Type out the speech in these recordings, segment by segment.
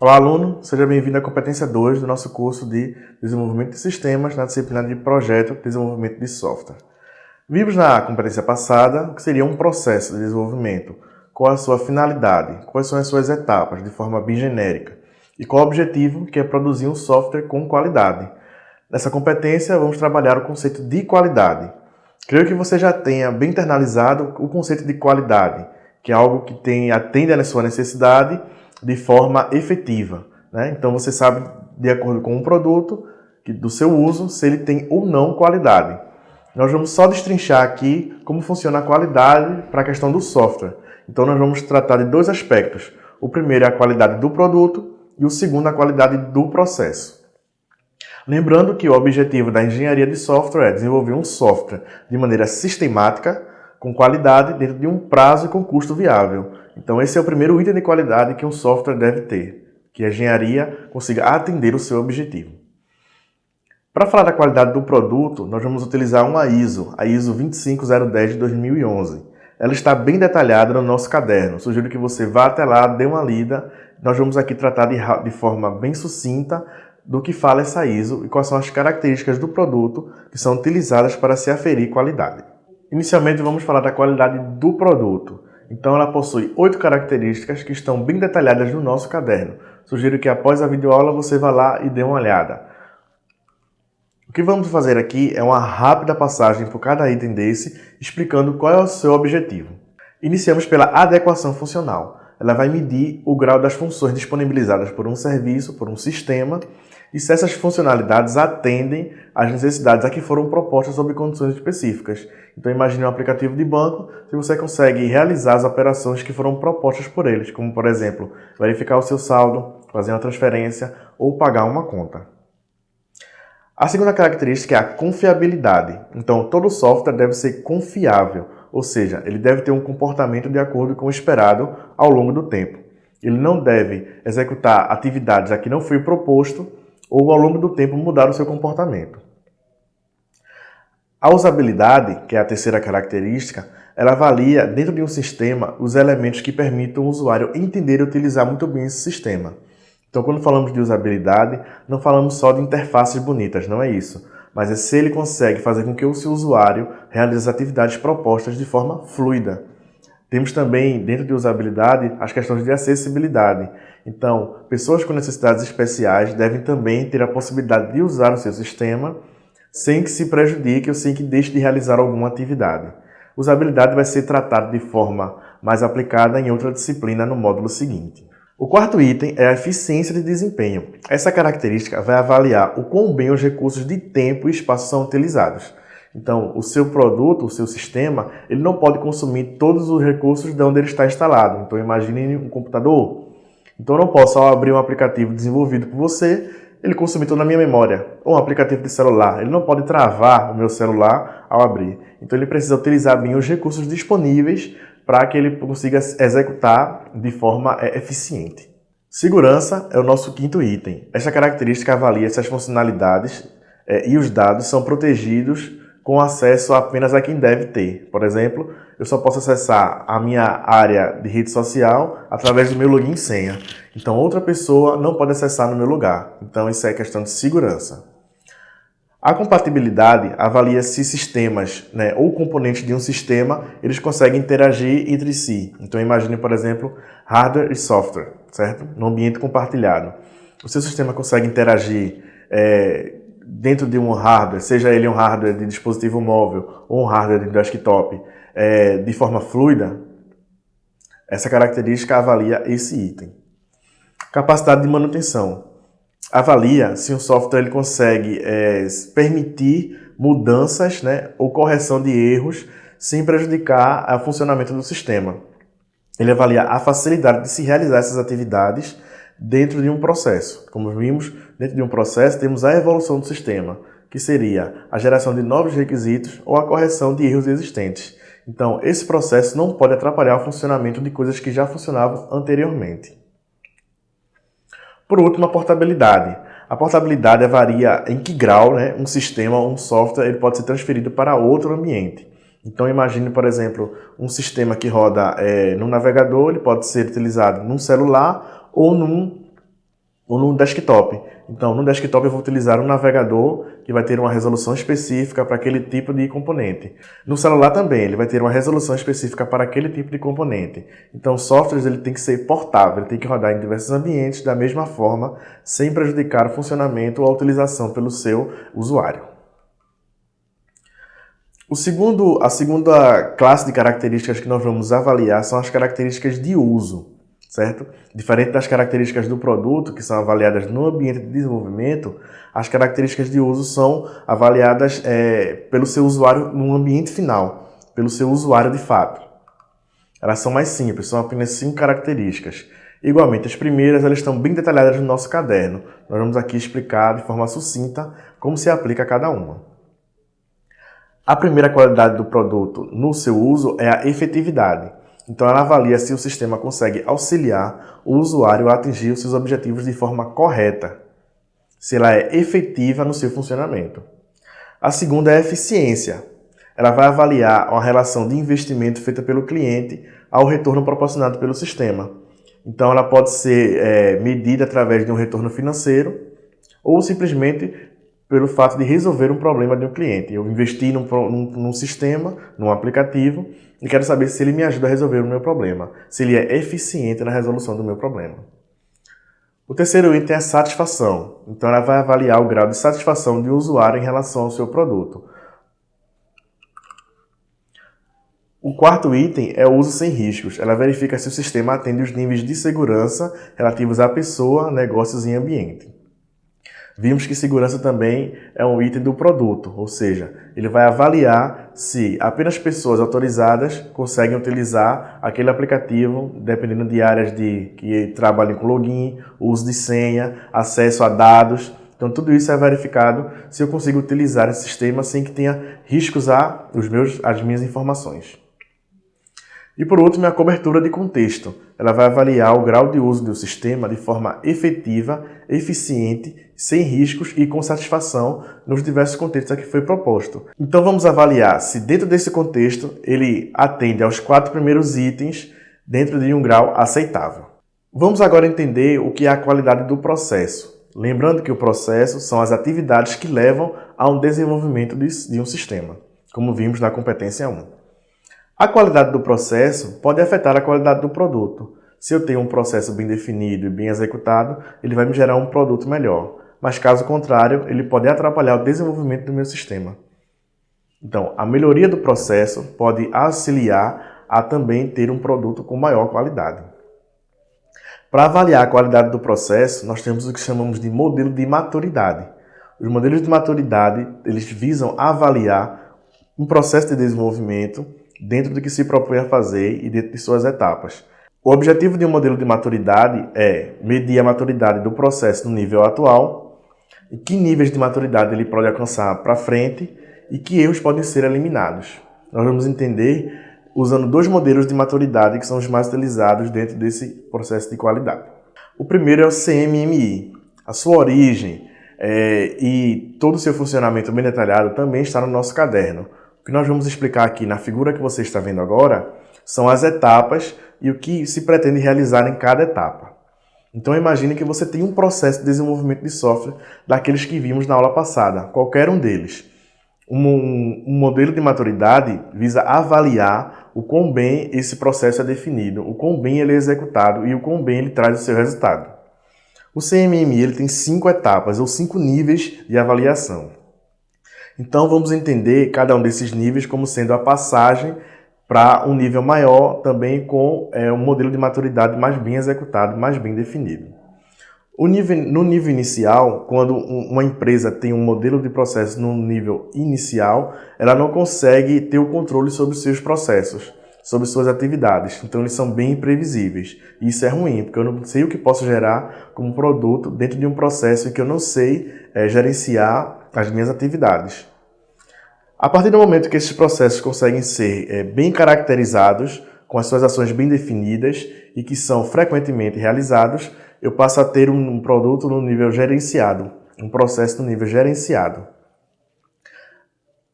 Olá, aluno! Seja bem-vindo à competência 2 do nosso curso de Desenvolvimento de Sistemas na disciplina de Projeto de Desenvolvimento de Software. Vimos na competência passada o que seria um processo de desenvolvimento, qual a sua finalidade, quais são as suas etapas de forma bem genérica e qual o objetivo, que é produzir um software com qualidade. Nessa competência, vamos trabalhar o conceito de qualidade. Creio que você já tenha bem internalizado o conceito de qualidade, que é algo que atende à sua necessidade de forma efetiva, né? Então você sabe, de acordo com o produto, do seu uso, se ele tem ou não qualidade. Nós vamos só destrinchar aqui como funciona a qualidade para a questão do software. Então nós vamos tratar de dois aspectos. O primeiro é a qualidade do produto e o segundo a qualidade do processo. Lembrando que o objetivo da engenharia de software é desenvolver um software de maneira sistemática, com qualidade, dentro de um prazo e com custo viável. Então esse é o primeiro item de qualidade que um software deve ter, que a engenharia consiga atender o seu objetivo. Para falar da qualidade do produto, nós vamos utilizar uma ISO, a ISO 25010 de 2011. Ela está bem detalhada no nosso caderno. Sugiro que você vá até lá, dê uma lida. Nós vamos aqui tratar de forma bem sucinta do que fala essa ISO e quais são as características do produto que são utilizadas para se aferir qualidade. Inicialmente vamos falar da qualidade do produto. Então ela possui 8 características que estão bem detalhadas no nosso caderno. Sugiro que após a videoaula você vá lá e dê uma olhada. O que vamos fazer aqui é uma rápida passagem por cada item desse, explicando qual é o seu objetivo. Iniciamos pela adequação funcional. Ela vai medir o grau das funções disponibilizadas por um serviço, por um sistema, e se essas funcionalidades atendem às necessidades a que foram propostas sob condições específicas. Então imagine um aplicativo de banco, se você consegue realizar as operações que foram propostas por eles, como por exemplo, verificar o seu saldo, fazer uma transferência ou pagar uma conta. A segunda característica é a confiabilidade. Então todo software deve ser confiável, ou seja, ele deve ter um comportamento de acordo com o esperado ao longo do tempo. Ele não deve executar atividades a que não foi proposto ou ao longo do tempo mudar o seu comportamento. A usabilidade, que é a terceira característica, ela avalia dentro de um sistema os elementos que permitam o usuário entender e utilizar muito bem esse sistema. Então, quando falamos de usabilidade, não falamos só de interfaces bonitas, não é isso. Mas é se ele consegue fazer com que o seu usuário realize as atividades propostas de forma fluida. Temos também, dentro de usabilidade, as questões de acessibilidade. Então, pessoas com necessidades especiais devem também ter a possibilidade de usar o seu sistema sem que se prejudique ou sem que deixe de realizar alguma atividade. Usabilidade vai ser tratada de forma mais aplicada em outra disciplina no módulo seguinte. O quarto item é a eficiência de desempenho. Essa característica vai avaliar o quão bem os recursos de tempo e espaço são utilizados. Então, o seu produto, o seu sistema, ele não pode consumir todos os recursos de onde ele está instalado. Então, imagine um computador. Então, eu não posso, ao abrir um aplicativo desenvolvido por você, ele consumir toda a minha memória. Ou um aplicativo de celular, ele não pode travar o meu celular ao abrir. Então, ele precisa utilizar bem os recursos disponíveis para que ele consiga executar de forma eficiente. Segurança é o nosso quinto item. Esta característica avalia se as funcionalidades e os dados são protegidos com acesso apenas a quem deve ter. Por exemplo, eu só posso acessar a minha área de rede social através do meu login e senha. Então, outra pessoa não pode acessar no meu lugar. Então, isso é questão de segurança. A compatibilidade avalia se sistemas, ou componentes de um sistema, eles conseguem interagir entre si. Então, imagine, por exemplo, hardware e software, certo? No ambiente compartilhado. O seu sistema consegue interagir dentro de um hardware, seja ele um hardware de dispositivo móvel ou um hardware de desktop, de forma fluida. Essa característica avalia esse item. Capacidade de manutenção. Avalia se um software ele consegue permitir mudanças, ou correção de erros sem prejudicar o funcionamento do sistema. Ele avalia a facilidade de se realizar essas atividades dentro de um processo. Como vimos, dentro de um processo temos a evolução do sistema, que seria a geração de novos requisitos ou a correção de erros existentes. Então, esse processo não pode atrapalhar o funcionamento de coisas que já funcionavam anteriormente. Por último, a portabilidade. A portabilidade varia em que grau um sistema ou um software ele pode ser transferido para outro ambiente. Então imagine, por exemplo, um sistema que roda no navegador, ele pode ser utilizado num celular ou num ou no desktop. Então, no desktop eu vou utilizar um navegador que vai ter uma resolução específica para aquele tipo de componente. No celular também, ele vai ter uma resolução específica para aquele tipo de componente. Então, o software ele tem que ser portável, ele tem que rodar em diversos ambientes da mesma forma, sem prejudicar o funcionamento ou a utilização pelo seu usuário. A segunda classe de características que nós vamos avaliar são as características de uso, certo? Diferente das características do produto, que são avaliadas no ambiente de desenvolvimento, as características de uso são avaliadas pelo seu usuário no ambiente final, pelo seu usuário de fato. Elas são mais simples, são apenas 5 características. Igualmente, as primeiras elas estão bem detalhadas no nosso caderno. Nós vamos aqui explicar de forma sucinta como se aplica a cada uma. A primeira qualidade do produto no seu uso é a efetividade. Então, ela avalia se o sistema consegue auxiliar o usuário a atingir os seus objetivos de forma correta, se ela é efetiva no seu funcionamento. A segunda é a eficiência. Ela vai avaliar a relação de investimento feita pelo cliente ao retorno proporcionado pelo sistema. Então, ela pode ser medida através de um retorno financeiro ou simplesmente pelo fato de resolver um problema de um cliente. Eu investi num sistema, num aplicativo, e quero saber se ele me ajuda a resolver o meu problema, se ele é eficiente na resolução do meu problema. O terceiro item é a satisfação. Então, ela vai avaliar o grau de satisfação do usuário em relação ao seu produto. O quarto item é o uso sem riscos. Ela verifica se o sistema atende os níveis de segurança relativos à pessoa, negócios e ambiente. Vimos que segurança também é um item do produto, ou seja, ele vai avaliar se apenas pessoas autorizadas conseguem utilizar aquele aplicativo, dependendo de áreas que trabalhem com login, uso de senha, acesso a dados. Então, tudo isso é verificado se eu consigo utilizar esse sistema sem que tenha riscos às minhas informações. E por último, a cobertura de contexto. Ela vai avaliar o grau de uso do sistema de forma efetiva, eficiente, sem riscos e com satisfação nos diversos contextos a que foi proposto. Então vamos avaliar se dentro desse contexto ele atende aos 4 primeiros itens dentro de um grau aceitável. Vamos agora entender o que é a qualidade do processo. Lembrando que o processo são as atividades que levam ao desenvolvimento de um sistema, como vimos na competência 1. A qualidade do processo pode afetar a qualidade do produto. Se eu tenho um processo bem definido e bem executado, ele vai me gerar um produto melhor. Mas caso contrário, ele pode atrapalhar o desenvolvimento do meu sistema. Então, a melhoria do processo pode auxiliar a também ter um produto com maior qualidade. Para avaliar a qualidade do processo, nós temos o que chamamos de modelo de maturidade. Os modelos de maturidade, eles visam avaliar um processo de desenvolvimento dentro do que se propõe a fazer e dentro de suas etapas. O objetivo de um modelo de maturidade é medir a maturidade do processo no nível atual e que níveis de maturidade ele pode alcançar para frente e que erros podem ser eliminados. Nós vamos entender usando 2 modelos de maturidade que são os mais utilizados dentro desse processo de qualidade. O primeiro é o CMMI. A sua origem e todo o seu funcionamento bem detalhado também está no nosso caderno. O que nós vamos explicar aqui na figura que você está vendo agora são as etapas e o que se pretende realizar em cada etapa. Então imagine que você tem um processo de desenvolvimento de software daqueles que vimos na aula passada, qualquer um deles. Um modelo de maturidade visa avaliar o quão bem esse processo é definido, o quão bem ele é executado e o quão bem ele traz o seu resultado. O CMMI ele tem 5 etapas ou 5 níveis de avaliação. Então vamos entender cada um desses níveis como sendo a passagem para um nível maior, também com um modelo de maturidade mais bem executado, mais bem definido. No nível inicial, quando uma empresa tem um modelo de processo no nível inicial, ela não consegue ter o controle sobre os seus processos, sobre suas atividades. Então eles são bem imprevisíveis. E isso é ruim, porque eu não sei o que posso gerar como produto dentro de um processo em que eu não sei gerenciar as minhas atividades. A partir do momento que esses processos conseguem ser bem caracterizados, com as suas ações bem definidas e que são frequentemente realizados, eu passo a ter um produto no nível gerenciado, um processo no nível gerenciado.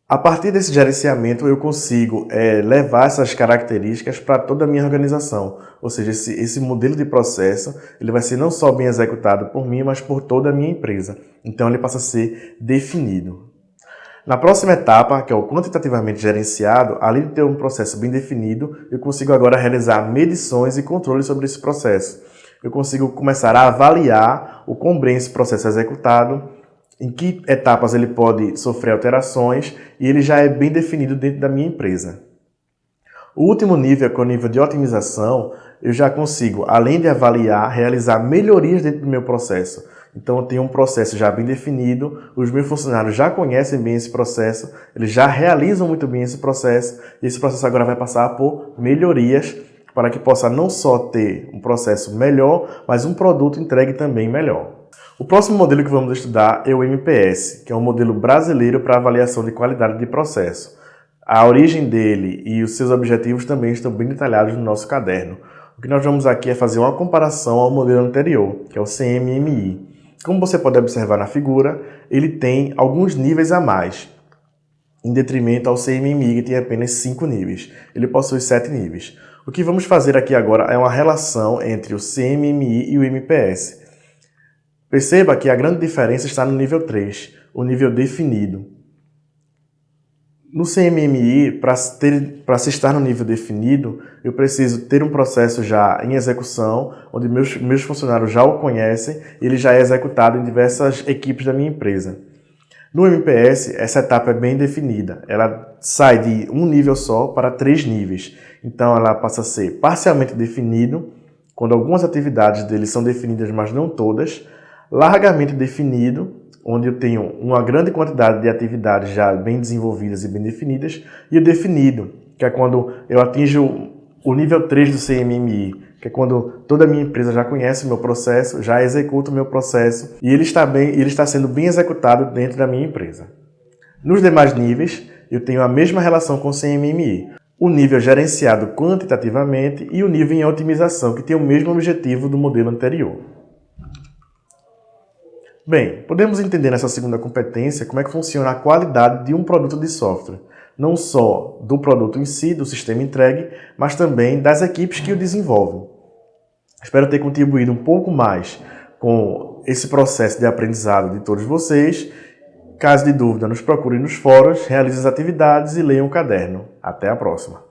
A partir desse gerenciamento, eu consigo levar essas características para toda a minha organização. Ou seja, esse modelo de processo ele vai ser não só bem executado por mim, mas por toda a minha empresa. Então, ele passa a ser definido. Na próxima etapa, que é o quantitativamente gerenciado, além de ter um processo bem definido, eu consigo agora realizar medições e controles sobre esse processo. Eu consigo começar a avaliar o quão bem esse processo é executado, em que etapas ele pode sofrer alterações e ele já é bem definido dentro da minha empresa. O último nível, que é o nível de otimização, eu já consigo, além de avaliar, realizar melhorias dentro do meu processo. Então, eu tenho um processo já bem definido, os meus funcionários já conhecem bem esse processo, eles já realizam muito bem esse processo, e esse processo agora vai passar por melhorias para que possa não só ter um processo melhor, mas um produto entregue também melhor. O próximo modelo que vamos estudar é o MPS, que é um modelo brasileiro para avaliação de qualidade de processo. A origem dele e os seus objetivos também estão bem detalhados no nosso caderno. O que nós vamos aqui é fazer uma comparação ao modelo anterior, que é o CMMI. Como você pode observar na figura, ele tem alguns níveis a mais, em detrimento ao CMMI, que tem apenas 5 níveis. Ele possui 7 níveis. O que vamos fazer aqui agora é uma relação entre o CMMI e o MPS. Perceba que a grande diferença está no nível 3, o nível definido. No CMMI, para se estar no nível definido, eu preciso ter um processo já em execução, onde meus funcionários já o conhecem e ele já é executado em diversas equipes da minha empresa. No MPS, essa etapa é bem definida. Ela sai de um nível só para 3 níveis. Então, ela passa a ser parcialmente definido, quando algumas atividades dele são definidas, mas não todas. Largamente definido, onde eu tenho uma grande quantidade de atividades já bem desenvolvidas e bem definidas, e o definido, que é quando eu atinjo o nível 3 do CMMI, que é quando toda a minha empresa já conhece o meu processo, já executa o meu processo, e ele está sendo bem executado dentro da minha empresa. Nos demais níveis, eu tenho a mesma relação com o CMMI, o nível gerenciado quantitativamente e o nível em otimização, que tem o mesmo objetivo do modelo anterior. Bem, podemos entender nessa segunda competência como é que funciona a qualidade de um produto de software, não só do produto em si, do sistema entregue, mas também das equipes que o desenvolvem. Espero ter contribuído um pouco mais com esse processo de aprendizado de todos vocês. Caso de dúvida, nos procurem nos fóruns, realizem as atividades e leiam o caderno. Até a próxima!